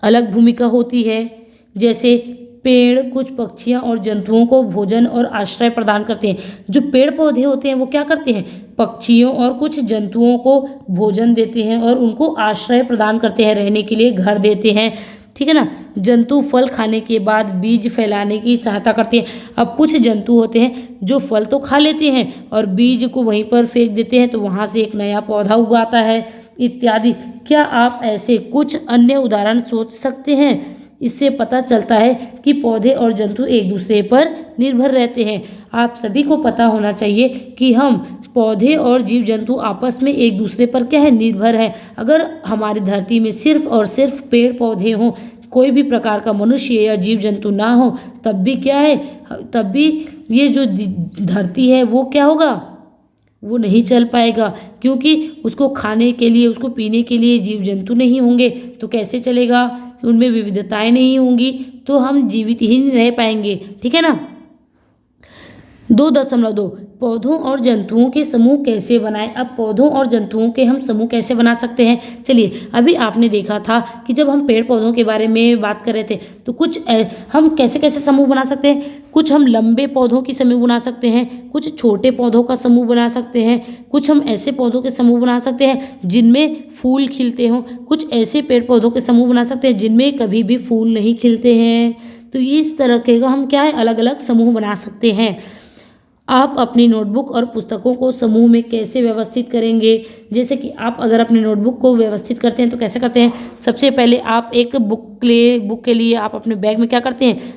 अलग भूमिका होती है। जैसे पेड़ कुछ पक्षियाँ और जंतुओं को भोजन और आश्रय प्रदान करते हैं। जो पेड़ पौधे होते हैं वो क्या करते हैं? पक्षियों और कुछ जंतुओं को भोजन देते हैं और उनको आश्रय प्रदान करते हैं, रहने के लिए घर देते हैं, ठीक है ना। जंतु फल खाने के बाद बीज फैलाने की सहायता करते हैं। अब कुछ जंतु होते हैं जो फल तो खा लेते हैं और बीज को वहीं पर फेंक देते हैं, तो वहाँ से एक नया पौधा उगाता है, इत्यादि। क्या आप ऐसे कुछ अन्य उदाहरण सोच सकते हैं? इससे पता चलता है कि पौधे और जंतु एक दूसरे पर निर्भर रहते हैं। आप सभी को पता होना चाहिए कि हम पौधे और जीव जंतु आपस में एक दूसरे पर क्या है? निर्भर है। अगर हमारी धरती में सिर्फ और सिर्फ पेड़ पौधे हों, कोई भी प्रकार का मनुष्य या जीव जंतु ना हो, तब भी क्या है? तब भी ये जो धरती है वो क्या होगा? वो नहीं चल पाएगा, क्योंकि उसको खाने के लिए, उसको पीने के लिए जीव जंतु नहीं होंगे, तो कैसे चलेगा? उनमें विविधताएं नहीं होंगी, तो हम जीवित ही नहीं रह पाएंगे, ठीक है ना। 2.2 पौधों और जंतुओं के समूह कैसे बनाएं। अब पौधों और जंतुओं के हम समूह कैसे बना सकते हैं? चलिए, अभी आपने देखा था कि जब हम पेड़ पौधों के बारे में बात कर रहे थे, तो कुछ हम कैसे कैसे समूह बना सकते हैं। कुछ हम लंबे पौधों की समूह बना सकते हैं, कुछ छोटे पौधों का समूह बना सकते हैं, कुछ हम ऐसे पौधों के समूह बना सकते हैं जिनमें फूल खिलते हों, कुछ ऐसे पेड़ पौधों के समूह बना सकते हैं जिनमें कभी भी फूल नहीं खिलते हैं। तो इस तरह के हम क्या है? अलग अलग समूह बना सकते हैं। आप अपनी नोटबुक और पुस्तकों को समूह में कैसे व्यवस्थित करेंगे। जैसे कि आप अगर अपनी नोटबुक को व्यवस्थित करते हैं तो कैसे करते हैं। सबसे पहले आप एक बुक के लिए आप अपने बैग में क्या करते हैं,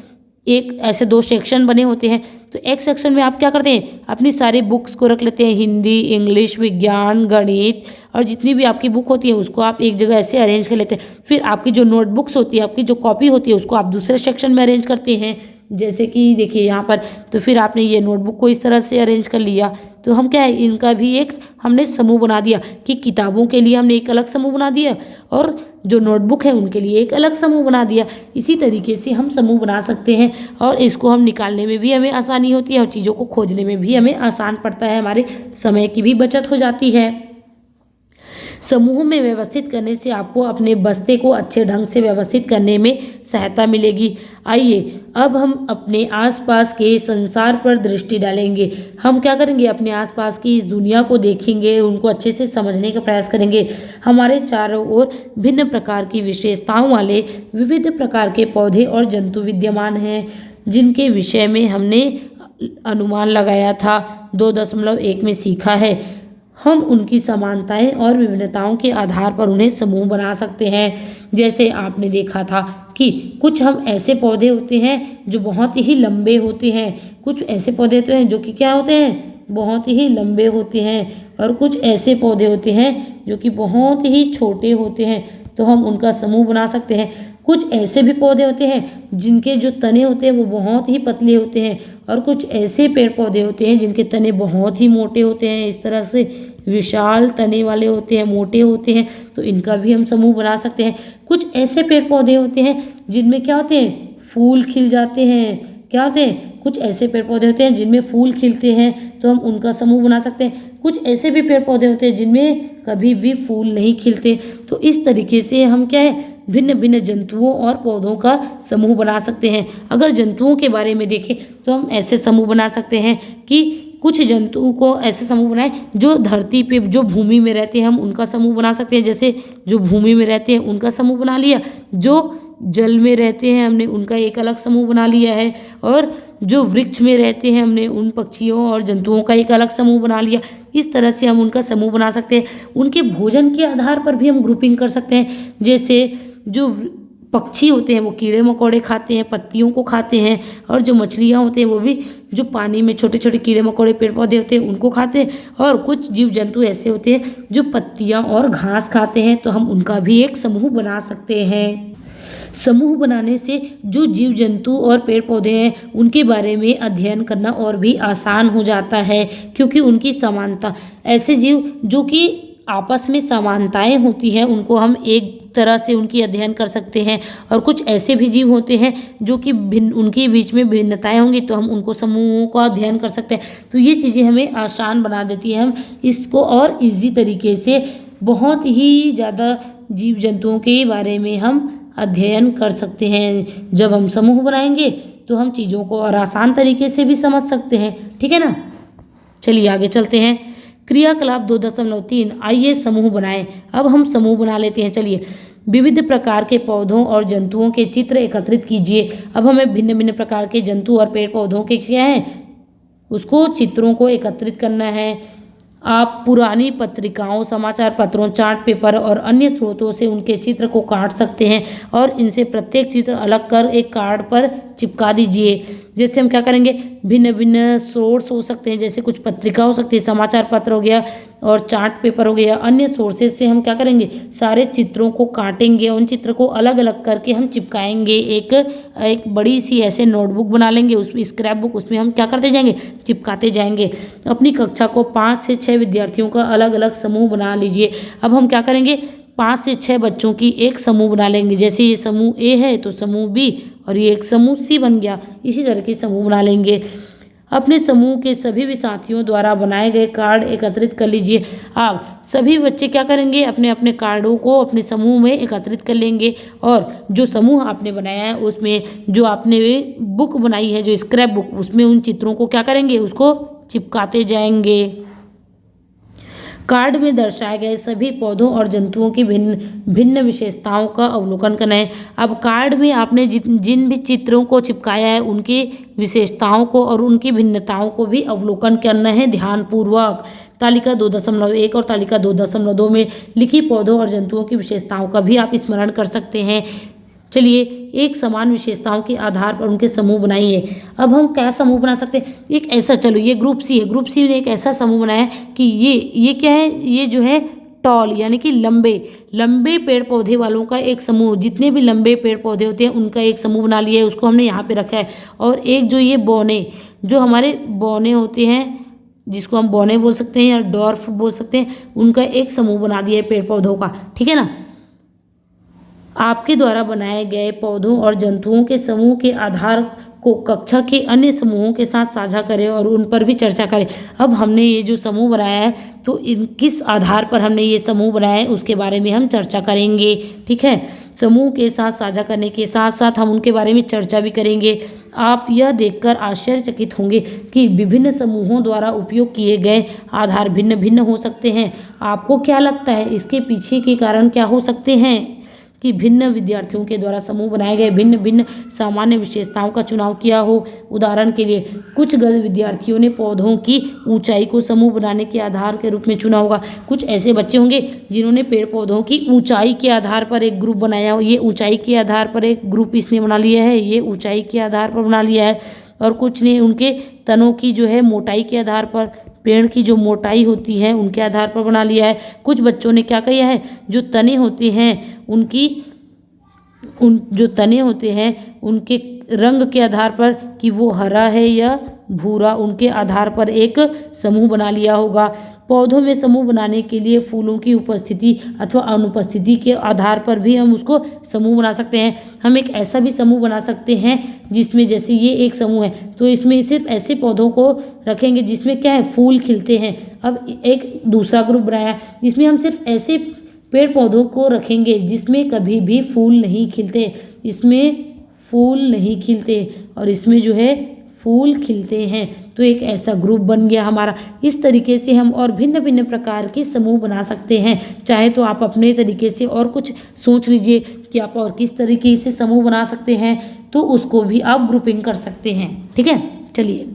एक ऐसे 2 सेक्शन बने होते हैं। तो एक सेक्शन में आप क्या करते हैं, अपनी सारी बुक्स को रख लेते हैं, हिंदी, इंग्लिश, विज्ञान, गणित और जितनी भी आपकी बुक होती है उसको आप एक जगह ऐसे अरेंज कर लेते हैं। फिर आपकी जो नोटबुक्स होती है, आपकी जो कॉपी होती है, उसको आप दूसरे सेक्शन में अरेंज करते हैं। जैसे कि देखिए यहाँ पर, तो फिर आपने ये नोटबुक को इस तरह से अरेंज कर लिया। तो हम क्या है, इनका भी एक हमने समूह बना दिया कि किताबों के लिए हमने एक अलग समूह बना दिया और जो नोटबुक है उनके लिए एक अलग समूह बना दिया। इसी तरीके से हम समूह बना सकते हैं और इसको हम निकालने में भी हमें आसानी होती है और चीज़ों को खोजने में भी हमें आसान पड़ता है, हमारे समय की भी बचत हो जाती है। समूह में व्यवस्थित करने से आपको अपने बस्ते को अच्छे ढंग से व्यवस्थित करने में सहायता मिलेगी। आइए अब हम अपने आसपास के संसार पर दृष्टि डालेंगे। हम क्या करेंगे, अपने आसपास की इस दुनिया को देखेंगे, उनको अच्छे से समझने का प्रयास करेंगे। हमारे चारों ओर भिन्न प्रकार की विशेषताओं वाले विविध प्रकार के पौधे और जंतु विद्यमान हैं, जिनके विषय में हमने अनुमान लगाया था 2.1 में सीखा है। हम उनकी समानताएं और विभिन्नताओं के आधार पर उन्हें समूह बना सकते हैं। जैसे आपने देखा था कि कुछ हम ऐसे पौधे होते हैं जो बहुत ही लंबे होते हैं, कुछ ऐसे पौधे होते हैं जो कि क्या होते हैं, बहुत ही लंबे होते हैं, और कुछ ऐसे पौधे होते हैं जो कि बहुत ही छोटे होते हैं। तो हम उनका समूह बना सकते हैं। कुछ ऐसे भी पौधे होते हैं जिनके जो तने होते हैं वो बहुत ही पतले होते हैं, और कुछ ऐसे पेड़ पौधे होते हैं जिनके तने बहुत ही मोटे होते हैं। इस तरह से विशाल तने वाले होते हैं, मोटे होते हैं, तो इनका भी हम समूह बना सकते हैं। कुछ ऐसे पेड़ पौधे होते हैं जिनमें क्या होते हैं, फूल खिल जाते हैं। क्या होते हैं, कुछ ऐसे पेड़ पौधे होते हैं जिनमें फूल खिलते हैं, तो हम उनका समूह बना सकते हैं। कुछ ऐसे भी पेड़ पौधे होते हैं जिनमें कभी भी फूल नहीं खिलते। तो इस तरीके से हम क्या है, भिन्न भिन्न जंतुओं और पौधों का समूह बना सकते हैं। अगर जंतुओं के बारे में देखें तो हम ऐसे समूह बना सकते हैं कि कुछ जंतुओं को ऐसे समूह बनाए जो धरती पे, जो भूमि में रहते हैं, हम उनका समूह बना सकते हैं। जैसे जो भूमि में रहते हैं उनका समूह बना लिया, जो जल में रहते हैं हमने उनका एक अलग समूह बना लिया है, और जो वृक्ष में रहते हैं हमने उन पक्षियों और जंतुओं का एक अलग समूह बना लिया। इस तरह से हम उनका समूह बना सकते हैं। उनके भोजन के आधार पर भी हम ग्रुपिंग कर सकते हैं। जैसे जो पक्षी होते हैं वो कीड़े मकोड़े खाते हैं, पत्तियों को खाते हैं, और जो मछलियाँ होते हैं वो भी जो पानी में छोटे छोटे कीड़े मकोड़े पेड़ पौधे होते हैं उनको खाते हैं, और कुछ जीव जंतु ऐसे होते हैं जो पत्तियाँ और घास खाते हैं, तो हम उनका भी एक समूह बना सकते हैं। समूह बनाने से जो जीव जंतु और पेड़ पौधे हैं उनके बारे में अध्ययन करना और भी आसान हो जाता है, क्योंकि उनकी समानता, ऐसे जीव जो कि आपस में समानताएं होती हैं उनको हम एक तरह से उनकी अध्ययन कर सकते हैं, और कुछ ऐसे भी जीव होते हैं जो कि उनके बीच में भिन्नताएं होंगी, तो हम उनको समूहों का अध्ययन कर सकते हैं। तो ये चीज़ें हमें आसान बना देती हैं। हम इसको और इजी तरीके से बहुत ही ज़्यादा जीव जंतुओं के बारे में हम अध्ययन कर सकते हैं। जब हम समूह बनाएंगे तो हम चीज़ों को और आसान तरीके से भी समझ सकते हैं। ठीक है ना, चलिए आगे चलते हैं। क्रियाकलाप 2.3, आइए समूह बनाएं। अब हम समूह बना लेते हैं। चलिए, विविध प्रकार के पौधों और जंतुओं के चित्र एकत्रित कीजिए। अब हमें भिन्न भिन्न प्रकार के जंतु और पेड़ पौधों के क्या है, उसको चित्रों को एकत्रित करना है। आप पुरानी पत्रिकाओं, समाचार पत्रों, चार्ट पेपर और अन्य स्रोतों से उनके चित्र को काट सकते हैं और इनसे प्रत्येक चित्र अलग कर एक कार्ड पर चिपका दीजिए। जैसे हम क्या करेंगे, भिन्न भिन्न सोर्स हो सकते हैं, जैसे कुछ पत्रिका हो सकती है, समाचार पत्र हो गया और चार्ट पेपर हो गया। अन्य सोर्सेज से हम क्या करेंगे, सारे चित्रों को काटेंगे, उन चित्र को अलग अलग करके हम चिपकाएंगे। एक बड़ी सी ऐसे नोटबुक बना लेंगे, उसमें स्क्रैप बुक, उसमें हम क्या करते जाएंगे, चिपकाते जाएंगे। अपनी कक्षा को 5 से 6 विद्यार्थियों का अलग अलग समूह बना लीजिए। अब हम क्या करेंगे, 5 से 6 बच्चों की एक समूह बना लेंगे। जैसे ये समूह ए है तो समूह बी, और ये एक समूह सी बन गया। इसी तरह के समूह बना लेंगे। अपने समूह के सभी भी साथियों द्वारा बनाए गए कार्ड एकत्रित कर लीजिए। आप सभी बच्चे क्या करेंगे, अपने अपने कार्डों को अपने समूह में एकत्रित कर लेंगे, और जो समूह आपने बनाया है उसमें जो आपने बुक बनाई है, जो स्क्रैप बुक, उसमें उन चित्रों को क्या करेंगे, उसको चिपकाते जाएंगे। कार्ड में दर्शाए गए सभी पौधों और जंतुओं की भिन्न भिन्न विशेषताओं का अवलोकन करना है। अब कार्ड में आपने जिन भी चित्रों को चिपकाया है उनकी विशेषताओं को और उनकी भिन्नताओं को भी अवलोकन करना है ध्यानपूर्वक। तालिका 2.1 और तालिका 2.2 में लिखी पौधों और जंतुओं की विशेषताओं का भी आप स्मरण कर सकते हैं। चलिए, एक समान विशेषताओं के आधार पर उनके समूह बनाइए। अब हम क्या समूह बना सकते हैं? एक ऐसा, चलो ये ग्रुप सी है, ग्रुप सी ने एक ऐसा समूह बनाया है कि ये क्या है, ये जो है टॉल यानी कि लंबे पेड़ पौधे वालों का एक समूह, जितने भी लंबे पेड़ पौधे होते हैं उनका एक समूह बना लिया है, उसको हमने यहाँ पे रखा है। और एक जो ये बौने, जो हमारे बौने होते हैं, जिसको हम बौने बोल सकते हैं या डॉर्फ बोल सकते हैं, उनका एक समूह बना दिया है पेड़ पौधों का, ठीक है ना। आपके द्वारा बनाए गए पौधों और जंतुओं के समूह के आधार को कक्षा के अन्य समूहों के साथ साझा करें और उन पर भी चर्चा करें। अब हमने ये जो समूह बनाया है तो किस आधार पर हमने ये समूह बनाया है उसके बारे में हम चर्चा करेंगे, ठीक है। समूह के साथ साझा करने के साथ साथ हम उनके बारे में चर्चा भी करेंगे। आप यह देखकर आश्चर्यचकित होंगे कि विभिन्न समूहों द्वारा उपयोग किए गए आधार भिन्न भिन्न हो सकते हैं। आपको क्या लगता है इसके पीछे के कारण क्या हो सकते हैं कि भिन्न विद्यार्थियों के द्वारा समूह बनाए गए भिन्न भिन्न सामान्य विशेषताओं का चुनाव किया हो? उदाहरण के लिए, कुछ विद्यार्थियों ने पौधों की ऊंचाई को समूह बनाने के आधार के रूप में चुना होगा। कुछ ऐसे बच्चे होंगे जिन्होंने पेड़ पौधों की ऊंचाई के आधार पर एक ग्रुप बनाया हो, ये ऊंचाई के आधार पर एक ग्रुप इसने बना लिया है, ये ऊंचाई के आधार पर बना लिया है। और कुछ ने उनके तनों की जो है मोटाई के आधार पर, पेड़ की जो मोटाई होती है उनके आधार पर बना लिया है। कुछ बच्चों ने क्या किया है, जो तने होते हैं जो तने होते हैं उनके रंग के आधार पर कि वो हरा है या भूरा, उनके आधार पर एक समूह बना लिया होगा। पौधों में समूह बनाने के लिए फूलों की उपस्थिति अथवा अनुपस्थिति के आधार पर भी हम उसको समूह बना सकते हैं। हम एक ऐसा भी समूह बना सकते हैं जिसमें, जैसे ये एक समूह है तो इसमें सिर्फ ऐसे पौधों को रखेंगे जिसमें क्या है, फूल खिलते हैं। अब एक दूसरा ग्रुप बनाया, इसमें हम सिर्फ ऐसे पेड़ पौधों को रखेंगे जिसमें कभी भी फूल नहीं खिलते, इसमें फूल नहीं खिलते और इसमें जो है फूल खिलते हैं। तो एक ऐसा ग्रुप बन गया हमारा। इस तरीके से हम और भिन्न भिन्न प्रकार के समूह बना सकते हैं। चाहे तो आप अपने तरीके से और कुछ सोच लीजिए कि आप और किस तरीके से समूह बना सकते हैं, तो उसको भी आप ग्रुपिंग कर सकते हैं, ठीक है। चलिए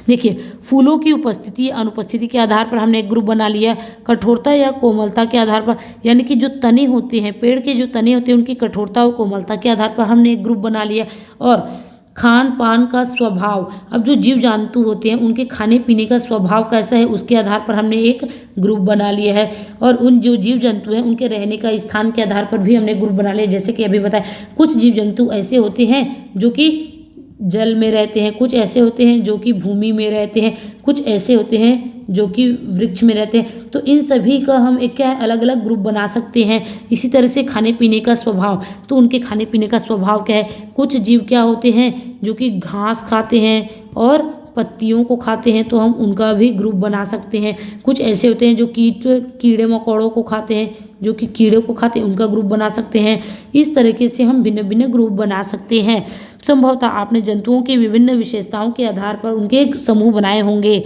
देखिए, फूलों की उपस्थिति अनुपस्थिति के आधार पर हमने एक ग्रुप बना लिया। कठोरता या कोमलता के आधार पर, यानी कि जो तने होते हैं, पेड़ के जो तने होते हैं उनकी कठोरता और कोमलता के आधार पर हमने एक ग्रुप बना लिया। और खान पान का स्वभाव, अब जो जीव जंतु होते हैं उनके खाने पीने का स्वभाव कैसा है उसके आधार पर हमने एक ग्रुप बना लिया है। और उन जो जीव जंतु हैं उनके रहने का स्थान के आधार पर भी हमने ग्रुप बना लिया। जैसे कि अभी बताया, कुछ जीव जंतु ऐसे होते हैं जो कि जल में रहते हैं, कुछ ऐसे होते हैं जो कि भूमि में रहते हैं, कुछ ऐसे होते हैं जो कि वृक्ष में रहते हैं। तो इन सभी का हम एक क्या अलग अलग ग्रुप बना सकते हैं। इसी तरह से खाने पीने का स्वभाव, तो उनके खाने पीने का स्वभाव क्या है। कुछ जीव क्या होते हैं जो कि घास खाते हैं और पत्तियों को खाते हैं, तो हम उनका भी ग्रुप बना सकते हैं। कुछ ऐसे होते हैं जो कीड़े मकोड़ों को खाते हैं, जो कि कीड़े को खाते हैं, उनका ग्रुप बना सकते हैं। इस तरीके से हम भिन्न भिन्न ग्रुप बना सकते हैं। संभवतः आपने जंतुओं की विभिन्न विशेषताओं के आधार पर उनके समूह बनाए होंगे।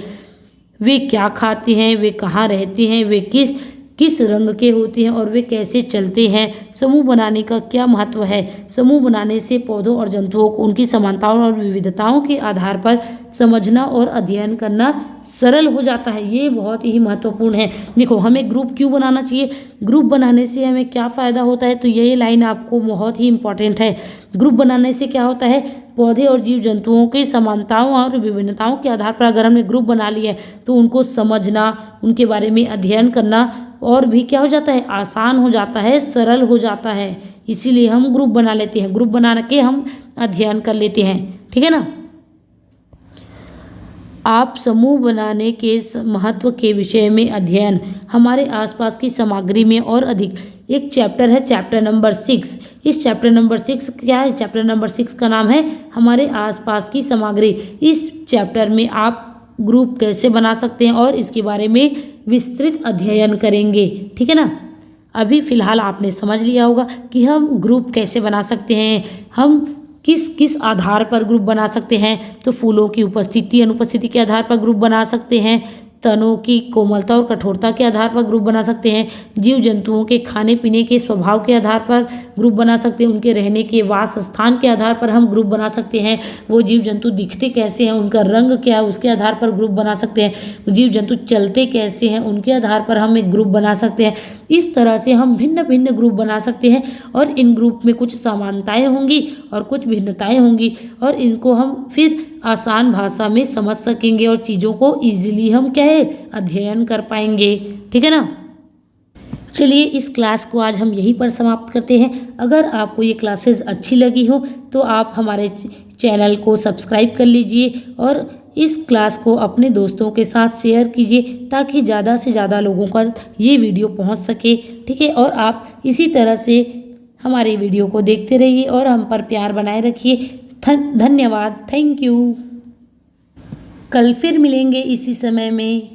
वे क्या खाते हैं, वे कहाँ रहते हैं, वे किस रंग के होते हैं और वे कैसे चलते हैं। समूह बनाने का क्या महत्व है। समूह बनाने से पौधों और जंतुओं को उनकी समानताओं और विविधताओं के आधार पर समझना और अध्ययन करना सरल हो जाता है। ये बहुत ही महत्वपूर्ण है। देखो, हमें ग्रुप क्यों बनाना चाहिए, ग्रुप बनाने से हमें क्या फ़ायदा होता है, तो ये लाइन आपको बहुत ही इंपॉर्टेंट है। ग्रुप बनाने से क्या होता है, पौधे और जीव जंतुओं की समानताओं और विभिन्नताओं के आधार पर अगर हमने ग्रुप बना लिया है तो उनको समझना, उनके बारे में अध्ययन करना और भी क्या हो जाता है, आसान हो जाता है, सरल हो जाता है। इसीलिए हम ग्रुप बना लेते हैं, ग्रुप बना के हम अध्ययन कर लेते हैं, ठीक है ना। आप समूह बनाने के महत्व के विषय में अध्ययन हमारे आसपास की सामग्री में और अधिक, एक चैप्टर है चैप्टर नंबर 6। इस चैप्टर नंबर 6 क्या है, चैप्टर नंबर 6 का नाम है हमारे आसपास की सामग्री। इस चैप्टर में आप ग्रुप कैसे बना सकते हैं और इसके बारे में विस्तृत अध्ययन करेंगे, ठीक है ना। अभी फ़िलहाल आपने समझ लिया होगा कि हम ग्रुप कैसे बना सकते हैं, हम किस किस आधार पर ग्रुप बना सकते हैं। तो फूलों की उपस्थिति अनुपस्थिति के आधार पर ग्रुप बना सकते हैं, तनों की कोमलता और कठोरता के आधार पर ग्रुप बना सकते हैं। जीव जंतुओं के खाने पीने के स्वभाव के आधार पर ग्रुप बना सकते हैं। उनके रहने के वास स्थान के आधार पर हम ग्रुप बना सकते हैं। वो जीव जंतु दिखते कैसे हैं, उनका रंग क्या है, उसके आधार पर ग्रुप बना सकते हैं। जीव जंतु चलते कैसे हैं, उनके आधार पर हम एक ग्रुप बना सकते हैं। इस तरह से हम भिन्न भिन्न ग्रुप बना सकते हैं और इन ग्रुप में कुछ समानताएं होंगी और कुछ भिन्नताएं होंगी और इनको हम फिर आसान भाषा में समझ सकेंगे और चीज़ों को ईजिली हम क्या है अध्ययन कर पाएंगे। ठीक है ना। चलिए इस क्लास को आज हम यहीं पर समाप्त करते हैं। अगर आपको ये क्लासेस अच्छी लगी हो तो आप हमारे चैनल को सब्सक्राइब कर लीजिए और इस क्लास को अपने दोस्तों के साथ शेयर कीजिए ताकि ज़्यादा से ज़्यादा लोगों पर ये वीडियो पहुंच सके। ठीक है, और आप इसी तरह से हमारे वीडियो को देखते रहिए और हम पर प्यार बनाए रखिए। धन्यवाद, थैंक यू। कल फिर मिलेंगे इसी समय में।